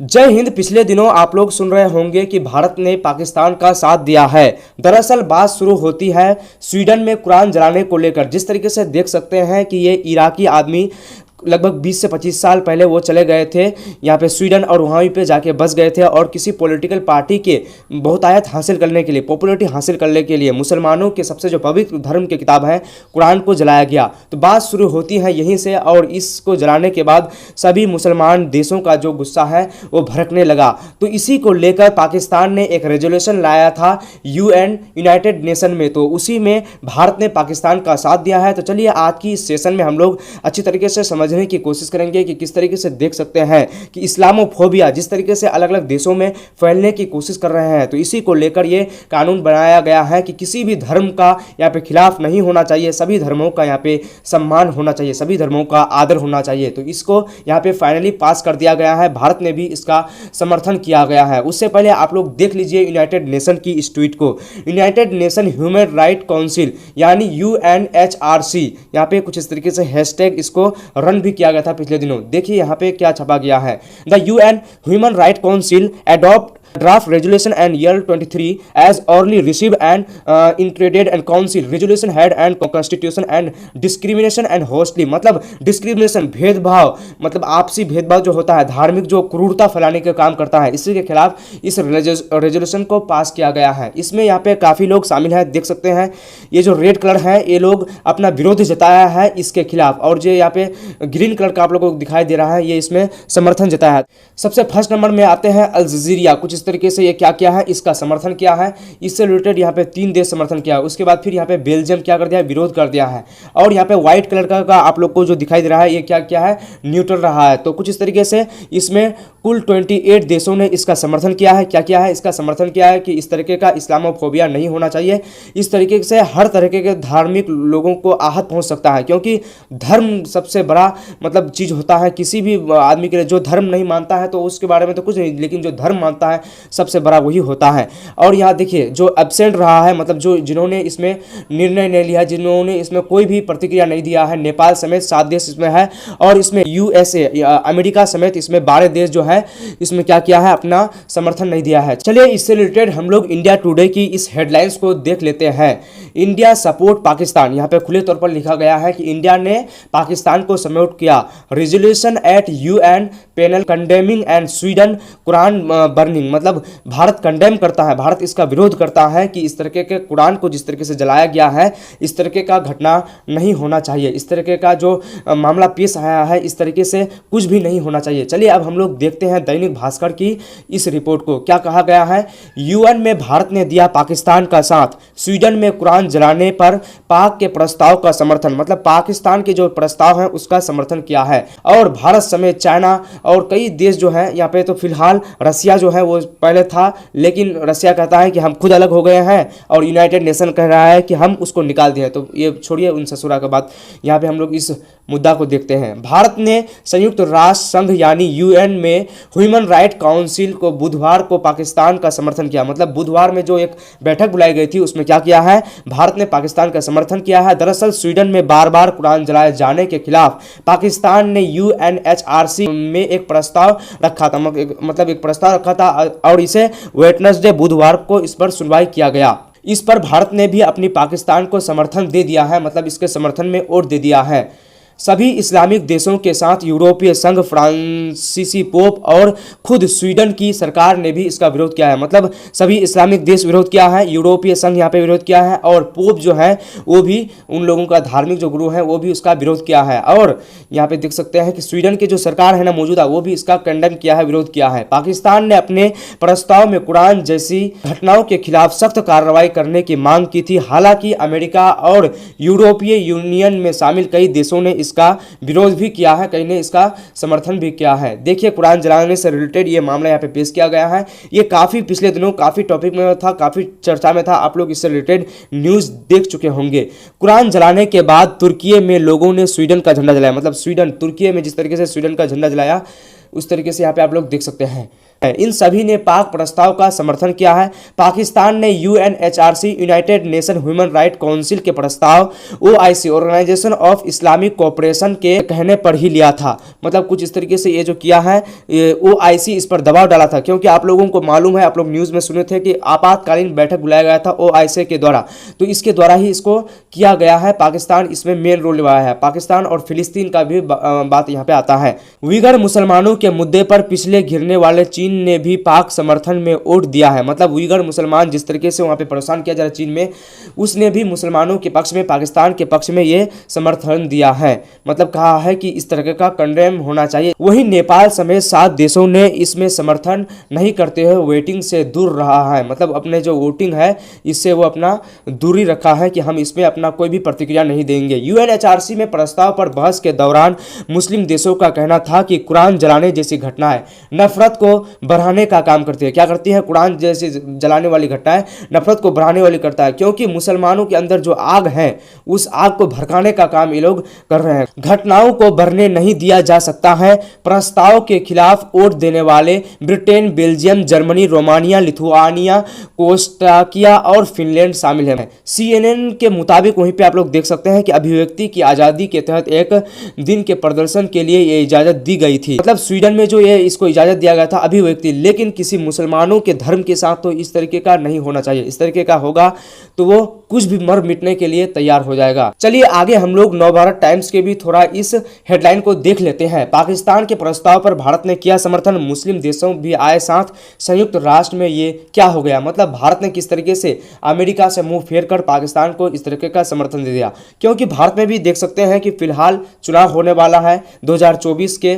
जय हिंद। पिछले दिनों आप लोग सुन रहे होंगे कि भारत ने पाकिस्तान का साथ दिया है। दरअसल बात शुरू होती है स्वीडन में कुरान जलाने को लेकर। जिस तरीके से देख सकते हैं कि ये इराकी आदमी लगभग 20 से 25 साल पहले वो चले गए थे यहाँ पे स्वीडन, और वहीं पे जाके बस गए थे और किसी पॉलिटिकल पार्टी के बहुतायत हासिल करने के लिए, पॉपुलरिटी हासिल करने के लिए मुसलमानों के सबसे जो पवित्र धर्म की किताब है कुरान को जलाया गया। तो बात शुरू होती है यहीं से, और इसको जलाने के बाद सभी मुसलमान देशों का जो गुस्सा है वो भड़कने लगा। तो इसी को लेकर पाकिस्तान ने एक रेजोल्यूशन लाया था यूएन, यूनाइटेड नेशन में, तो उसी में भारत ने पाकिस्तान का साथ दिया है। तो चलिए आज की इस सेशन में हम लोग अच्छी तरीके से समझने की कोशिश करेंगे कि किस तरीके से देख सकते हैं कि इस्लामोफोबिया जिस तरीके से अलग अलग देशों में फैलने की कोशिश कर रहे हैं, तो इसी को लेकर ये कानून बनाया गया है कि किसी भी धर्म का यहाँ पे खिलाफ नहीं होना चाहिए, सभी धर्मों का यहाँ पे सम्मान होना चाहिए, सभी धर्मों का आदर होना चाहिए। तो इसको यहाँ पे फाइनली पास कर दिया गया है, भारत ने भी इसका समर्थन किया गया है। उससे पहले आप लोग देख लीजिए यूनाइटेड नेशन की इस ट्वीट को। United Nation Human Right council यानी UNHRC, यहाँ पे कुछ इस तरीके से हैशटैग इसको रन भी किया गया था पिछले दिनों। देखिए यहाँ पे क्या छपा गया है। The UN human Right council adopt draft resolution and year 23 as early received and included and council resolution had and constitution and discrimination and hostily, मतलब डिस्क्रिमिनेशन, भेदभाव, मतलब आपसी भेदभाव जो होता है, धार्मिक जो क्रूरता फैलाने का काम करता है, इसी के खिलाफ इस रेजोल्यूशन को पास किया गया है। इसमें यहाँ पे काफ़ी लोग शामिल हैं, देख सकते हैं ये जो रेड कलर है ये लोग अपना विरोध जताया है इसके खिलाफ, और जो यहाँ पे ग्रीन कलर का आप लोगों को दिखाई दे रहा है ये इसमें समर्थन जताया है। सबसे फर्स्ट नंबर में आते हैं अल्जीरिया। कुछ इस तरीके से ये क्या किया है, इसका समर्थन किया है, इससे रिलेटेड यहाँ पे 3 देश समर्थन किया है। उसके बाद फिर यहाँ पे बेल्जियम क्या कर दिया है, विरोध कर दिया है। और यहाँ पे व्हाइट कलर का आप लोग को जो दिखाई दे रहा है ये क्या किया है, न्यूट्रल रहा है। तो कुछ इस तरीके से इसमें कुल 28 देशों ने इसका समर्थन किया है। क्या किया है, इसका समर्थन किया है कि इस तरीके का इस्लामोफोबिया नहीं होना चाहिए। इस तरीके से हर तरीके के धार्मिक लोगों को आहत पहुंच सकता है, क्योंकि धर्म सबसे बड़ा मतलब चीज होता है किसी भी आदमी के लिए। जो धर्म नहीं मानता है तो उसके बारे में तो कुछ नहीं, लेकिन जो धर्म मानता है सबसे बड़ा वही होता है। और यहाँ देखिए जो एब्सेंट रहा है, मतलब जो जिन्होंने इसमें निर्णय नहीं लिया, जिन्होंने इसमें कोई भी प्रतिक्रिया नहीं दिया है, नेपाल समेत 7 देश इसमें है, और इसमें USA अमेरिका समेत इसमें 12 देश जो है इसमें क्या किया है, अपना समर्थन नहीं दिया है। चलिए इससे रिलेटेड हम लोग इंडिया टुडे की इस हेडलाइंस को देख लेते हैं। इंडिया सपोर्ट पाकिस्तान, यहाँ पे खुले तौर पर लिखा गया है कि इंडिया ने पाकिस्तान को सपोर्ट किया। Resolution at UN panel condemning and Sweden Quran burning, मतलब भारत कंडेम करता है, भारत इसका विरोध करता है कि इस तरीके के कुरान को जिस तरीके से जलाया गया है इस तरीके का घटना नहीं होना चाहिए, इस तरीके का जो मामला पेश आया है इस तरीके से कुछ भी नहीं होना चाहिए। चलिए अब हम लोग देखते हैं दैनिक भास्कर की इस रिपोर्ट को। क्या कहा गया है, UN में भारत ने दिया पाकिस्तान का साथ, स्वीडन में कुरान जलाने पर पाक के प्रस्ताव का समर्थन, मतलब पाकिस्तान के जो प्रस्ताव है उसका समर्थन किया है। और भारत समेत चाइना और कई देश जो है यहाँ पे, तो फिलहाल रसिया जो है वो पहले था, लेकिन रसिया कहता है कि हम खुद अलग हो गए हैं, और यूनाइटेड नेशन कह रहा है कि हम उसको निकाल दिए। तो ये छोड़िए उन ससुरा का बात, यहाँ पे हम लोग इस मुद्दा को देखते हैं। भारत ने संयुक्त राष्ट्र संघ यानी UN में ह्यूमन राइट काउंसिल को बुधवार को पाकिस्तान का समर्थन किया, मतलब बुधवार में जो एक बैठक बुलाई गई थी उसमें क्या किया है, भारत ने पाकिस्तान का समर्थन किया है। दरअसल स्वीडन में बार बार कुरान जलाए जाने के खिलाफ पाकिस्तान ने UNHRC में एक प्रस्ताव रखा था, मतलब एक प्रस्ताव रखा था, और इसे वेडनेसडे बुधवार को इस पर सुनवाई किया गया। इस पर भारत ने भी अपनी पाकिस्तान को समर्थन दे दिया है, मतलब इसके समर्थन में वोट दे दिया है। सभी इस्लामिक देशों के साथ यूरोपीय संघ, फ्रांसीसी पोप और खुद स्वीडन की सरकार ने भी इसका विरोध किया है, मतलब सभी इस्लामिक देश विरोध किया है, यूरोपीय संघ यहाँ पे विरोध किया है, और पोप जो है वो भी, उन लोगों का धार्मिक जो गुरु है वो भी उसका विरोध किया है। और यहाँ पे देख सकते हैं कि स्वीडन की जो सरकार है ना मौजूदा, वो भी इसका कंडेम किया है, विरोध किया है। पाकिस्तान ने अपने प्रस्ताव में कुरान जैसी घटनाओं के खिलाफ सख्त कार्रवाई करने की मांग की थी। हालांकि अमेरिका और यूरोपीय यूनियन में शामिल कई देशों ने इसका विरोध भी किया है, कई ने इसका समर्थन भी किया है। देखिए कुरान जलाने से रिलेटेड ये मामला यहाँ पे पेश किया गया है। ये काफ़ी पिछले दिनों काफ़ी टॉपिक में था, काफ़ी चर्चा में था, आप लोग इससे रिलेटेड न्यूज़ देख चुके होंगे। कुरान जलाने के बाद तुर्की में लोगों ने स्वीडन का झंडा जलाया, मतलब स्वीडन, तुर्की में जिस तरीके से स्वीडन का झंडा जलाया उस तरीके से यहाँ पे आप लोग देख सकते हैं। इन सभी ने पाक प्रस्ताव का समर्थन किया है। पाकिस्तान ने UNHRC United Nation Human Right Council के प्रस्ताव OIC organisation of Islamic cooperation के कहने पर ही लिया था। मतलब कुछ इस तरीके से ये जो किया है ओआईसी इस पर दबाव डाला था, क्योंकि आप लोगों को मालूम है, आप लोग न्यूज़ में सुने थे कि आपातकालीन बैठक बुलाया गया था ओआईसी के द्वारा, तो इसके द्वारा ही इसको किया गया है। पाकिस्तान इसमें मेन रोल निभाया है। पाकिस्तान और फिलिस्तीन का भी बात यहाँ पे आता है। उइगर मुसलमानों के मुद्दे पर पिछले घिरने वाले चीन ने भी पाक समर्थन में वोट दिया है। मतलब उइगर मुसलमान जिस तरीके से वहाँ पे परेशान किया जा रहा है चीन में, उसने भी मुसलमानों के पक्ष में, पाकिस्तान के पक्ष में ये समर्थन दिया है। मतलब कहा है कि इस तरह का कंडेम होना चाहिए। वहीं नेपाल समेत 7 देशों ने इसमें समर्थन नहीं करते हुए वोटिंग से दूर रहा है। मतलब अपने जो वोटिंग है इससे वो अपना दूरी रखा है कि हम इसमें अपना कोई भी प्रतिक्रिया नहीं देंगे। यूएनएचआरसी में प्रस्ताव पर बहस के दौरान मुस्लिम देशों का कहना था कि कुरान जलाने जैसी घटनाएं नफरत को बढ़ाने का काम करती है। क्या करती है? कुरान जैसी जलाने वाली घटनाएं नफरत को बढ़ाने वाली करता है, क्योंकि मुसलमानों के अंदर जो आग है उस आग को भड़काने का काम ये लोग कर रहे हैं। घटनाओं को बढ़ने नहीं दिया जा सकता है। प्रस्ताव के खिलाफ वोट देने वाले Britain, Belgium, Germany, Romania, Lithuania, कोस्टाकिया और फिनलैंड शामिल है। CNN के मुताबिक वहीं पे आप लोग देख सकते हैं कि अभिव्यक्ति की आज़ादी के तहत एक दिन के प्रदर्शन के लिए ये इजाज़त दी गई थी। मतलब स्वीडन में जो ये इसको इजाज़त दिया गया था अभिव्यक्ति, लेकिन किसी मुसलमानों के धर्म के साथ तो इस तरीके का नहीं होना चाहिए। इस तरीके का होगा तो वो कुछ भी मर मिटने के लिए तैयार हो जाएगा। चलिए आगे हम लोग नवभारत टाइम्स के भी थोड़ा इस हेडलाइन को देख लेते हैं। पाकिस्तान के प्रस्ताव पर भारत ने किया समर्थन, मुस्लिम देशों भी आए साथ, संयुक्त राष्ट्र में ये क्या हो गया। मतलब भारत ने किस तरीके से अमेरिका से मुंह फेर कर पाकिस्तान को इस तरीके का समर्थन दे दिया, क्योंकि भारत में भी देख सकते हैं कि फिलहाल चुनाव होने वाला है। 2024 के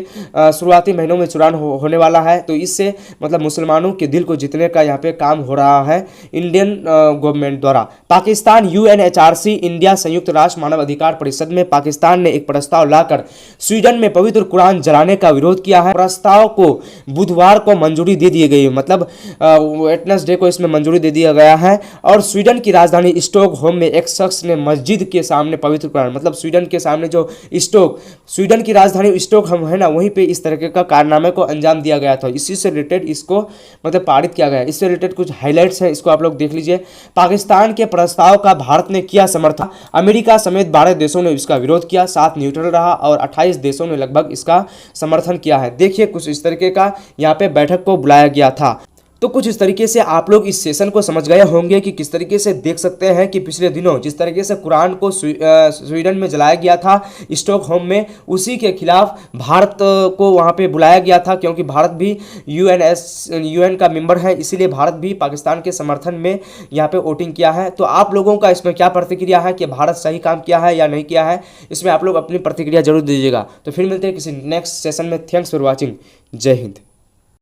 शुरुआती महीनों में चुनाव होने वाला है, तो इससे मतलब मुसलमानों के दिल को जीतने का यहाँ पे काम हो रहा है इंडियन गवर्नमेंट द्वारा। पाकिस्तान यूएनएचआरसी इंडिया संयुक्त राष्ट्र मानव अधिकार परिषद में पाकिस्तान ने एक प्रस्ताव लाकर स्वीडन में पवित्र कुरान जलाने का विरोध किया है। प्रस्ताव को बुधवार को मंजूरी दे दी गई, मतलब वेडनेसडे को इसमें मंजूरी दे दिया गया है। और स्वीडन की राजधानी स्टॉकहोम में एक शख्स ने मस्जिद के सामने पवित्र कुरान, मतलब स्वीडन के सामने जो स्वीडन की राजधानी स्टॉकहोम है ना, वहीं पे इस तरह का कारनामे को अंजाम दिया गया था। इसी से रिलेटेड इसको मतलब पारित किया गया। इससे रिलेटेड कुछ हाइलाइट्स हैं, इसको आप लोग देख लीजिए। पाकिस्तान के प्रस्ताव का भारत ने किया समर्थन, अमेरिका समेत 12 देशों ने इसका विरोध किया, 7 न्यूट्रल रहा और 28 देशों ने लगभग इसका समर्थन किया है। देखिए कुछ इस तरीके का यहाँ पे बैठक को बुलाया गया था। तो कुछ इस तरीके से आप लोग इस सेशन को समझ गए होंगे कि किस तरीके से देख सकते हैं कि पिछले दिनों जिस तरीके से कुरान को स्वीडन में जलाया गया था स्टॉकहोम में, उसी के खिलाफ भारत को वहां पे बुलाया गया था, क्योंकि भारत भी यूएन का मेंबर है, इसीलिए भारत भी पाकिस्तान के समर्थन में यहाँ पे वोटिंग किया है। तो आप लोगों का इसमें क्या प्रतिक्रिया है कि भारत सही काम किया है या नहीं किया है, इसमें आप लोग अपनी प्रतिक्रिया जरूर दीजिएगा। तो फिर मिलते हैं किसी नेक्स्ट सेशन में। Thanks for watching. जय हिंद।